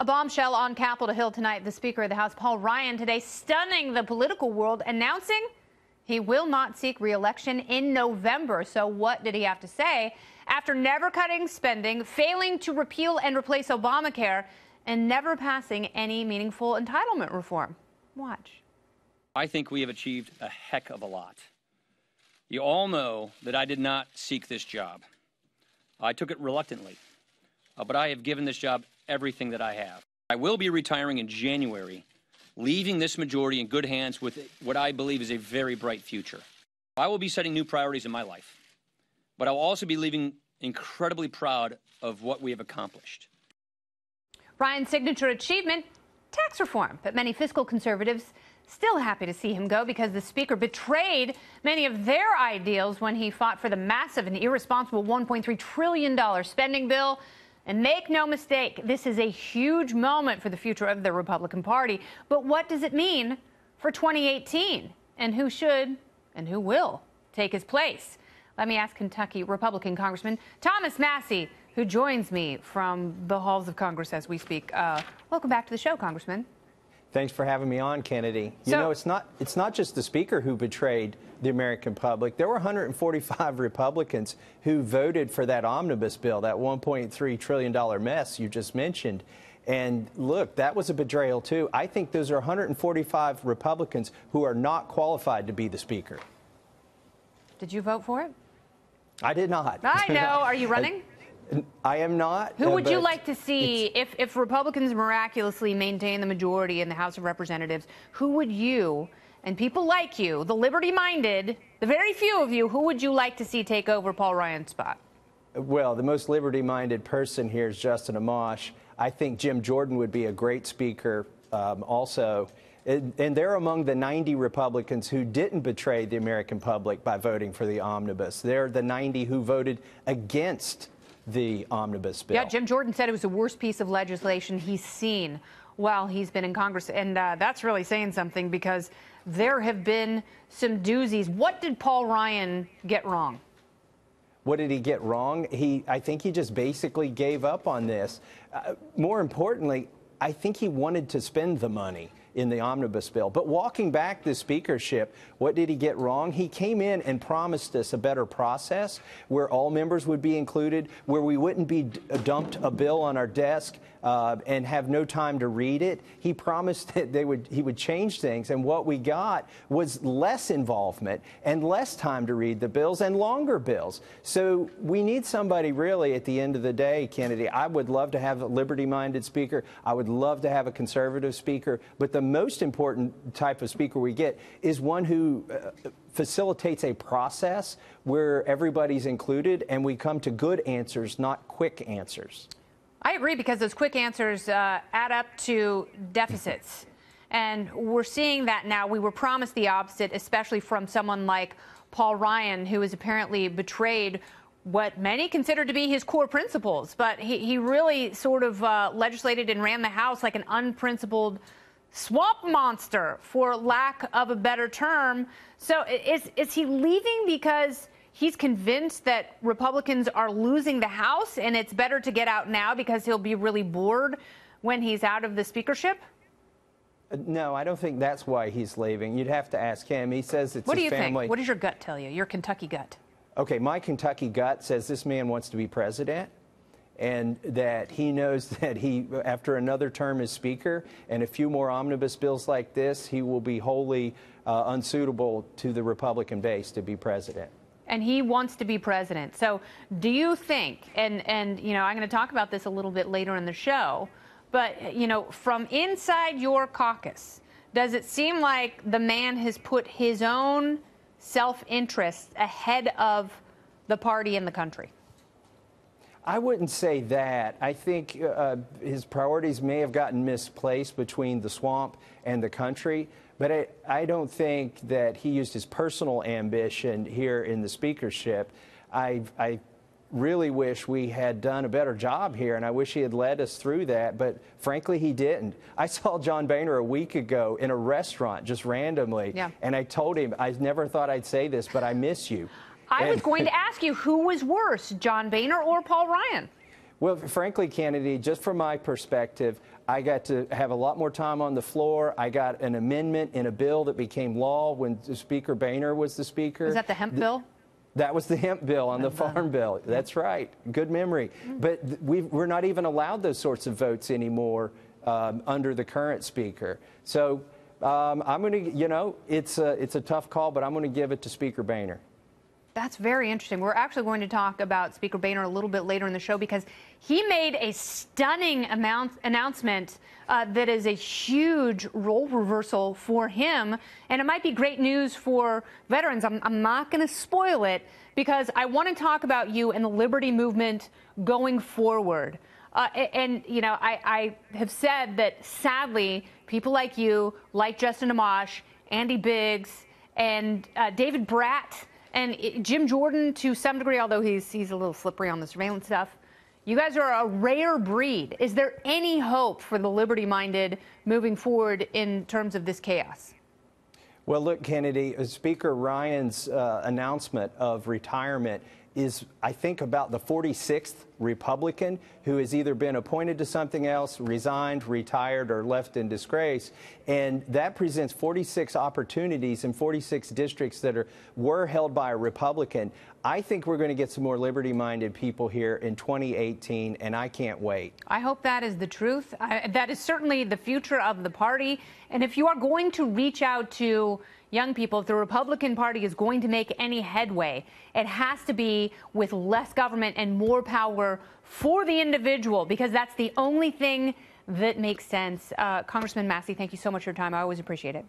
A bombshell on Capitol Hill tonight. The Speaker of the House, Paul Ryan, today stunning the political world, announcing he will not seek re-election in November. So what did he have to say after never cutting spending, failing to repeal and replace Obamacare, and never passing any meaningful entitlement reform? Watch. I think we have achieved a heck of a lot. You all know that I did not seek this job. I took it reluctantly, but I have given this job everything that I have. I will be retiring in January, leaving this majority in good hands with what I believe is a very bright future. I will be setting new priorities in my life, but I will also be leaving incredibly proud of what we have accomplished. Ryan's signature achievement, tax reform, but many fiscal conservatives still happy to see him go because the Speaker betrayed many of their ideals when he fought for the massive and irresponsible $1.3 trillion spending bill. And make no mistake, this is a huge moment for the future of the Republican Party. But what does it mean for 2018? And who should and who will take his place? Let me ask Kentucky Republican Congressman Thomas Massie, who joins me from the halls of Congress as we speak. Welcome back to the show, Congressman. Thanks for having me on, Kennedy. You know, it's not just the Speaker who betrayed the American public. There were 145 Republicans who voted for that omnibus bill, that $1.3 trillion mess you just mentioned. And look, that was a betrayal, too. I think those are 145 Republicans who are not qualified to be the Speaker. Did you vote for it? I did not. I know. Are you running? I am not. Who would you like to see if Republicans miraculously maintain the majority in the House of Representatives? Who would you, and people like you, the liberty-minded, the very few of you, who would you like to see take over Paul Ryan's spot? Well, the most liberty-minded person here is Justin Amash. I think Jim Jordan would be a great speaker also. And they're among the 90 Republicans who didn't betray the American public by voting for the omnibus. They're the 90 who voted against the omnibus bill. Yeah, Jim Jordan said it was the worst piece of legislation he's seen while he's been in Congress. And that's really saying something because there have been some doozies. What did Paul Ryan get wrong? What did he get wrong? I think he just basically gave up on this. More importantly, I think he wanted to spend the money in the omnibus bill. But walking back the speakership, what did he get wrong? He came in and promised us a better process where all members would be included, where we wouldn't be dumped a bill on our desk and have no time to read it. He promised that he would change things, and what we got was less involvement and less time to read the bills and longer bills. So we need somebody really at the end of the day, Kennedy. I would love to have a liberty-minded speaker. I would love to have a conservative speaker. But the most important type of speaker we get is one who facilitates a process where everybody's included and we come to good answers, not quick answers. I agree, because those quick answers add up to deficits. And we're seeing that now. We were promised the opposite, especially from someone like Paul Ryan, who has apparently betrayed what many consider to be his core principles. But he really sort of legislated and ran the House like an unprincipled swamp monster, for lack of a better term. So is he leaving because he's convinced that Republicans are losing the House and it's better to get out now because he'll be really bored when he's out of the speakership? No, I don't think that's why he's leaving. You'd have to ask him. He says it's his family. What do you think? What does your gut tell you? Your Kentucky gut? Okay, my Kentucky gut says this man wants to be president, and that he knows that after another term as Speaker and a few more omnibus bills like this, he will be wholly unsuitable to the Republican base to be president. And he wants to be president. So do you think, and you know, I'm going to talk about this a little bit later in the show, but, you know, from inside your caucus, does it seem like the man has put his own self-interest ahead of the party and the country? I wouldn't say that. I think his priorities may have gotten misplaced between the swamp and the country, but I don't think that he used his personal ambition here in the speakership. I really wish we had done a better job here, and I wish he had led us through that, but frankly, he didn't. I saw John Boehner a week ago in a restaurant just randomly, and I told him, I never thought I'd say this, but I miss you. I was going to ask you, who was worse, John Boehner or Paul Ryan? Well, frankly, Kennedy, just from my perspective, I got to have a lot more time on the floor. I got an amendment in a bill that became law when Speaker Boehner was the Speaker. Is that the hemp bill? That was the hemp bill on the farm bill. That's right. Good memory. But we're not even allowed those sorts of votes anymore under the current Speaker. So I'm going to, you know, it's a tough call, but I'm going to give it to Speaker Boehner. That's very interesting. We're actually going to talk about Speaker Boehner a little bit later in the show because he made a stunning announcement that is a huge role reversal for him. And it might be great news for veterans. I'm not going to spoil it because I want to talk about you and the liberty movement going forward. And, you know, I have said that, sadly, people like you, like Justin Amash, Andy Biggs, and David Bratt, and Jim Jordan to some degree, although he's a little slippery on the surveillance stuff, you guys are a rare breed. Is there any hope for the liberty-minded moving forward in terms of this chaos? Well, look, Kennedy, Speaker Ryan's announcement of retirement is, I think, about the 46th Republican who has either been appointed to something else, resigned, retired, or left in disgrace. And that presents 46 opportunities in 46 districts that were held by a Republican. I think we're going to get some more liberty-minded people here in 2018, and I can't wait. I hope that is the truth. That is certainly the future of the party. And if you are going to reach out to young people, if the Republican Party is going to make any headway, it has to be with less government and more power for the individual, because that's the only thing that makes sense. Congressman Massey, thank you so much for your time. I always appreciate it.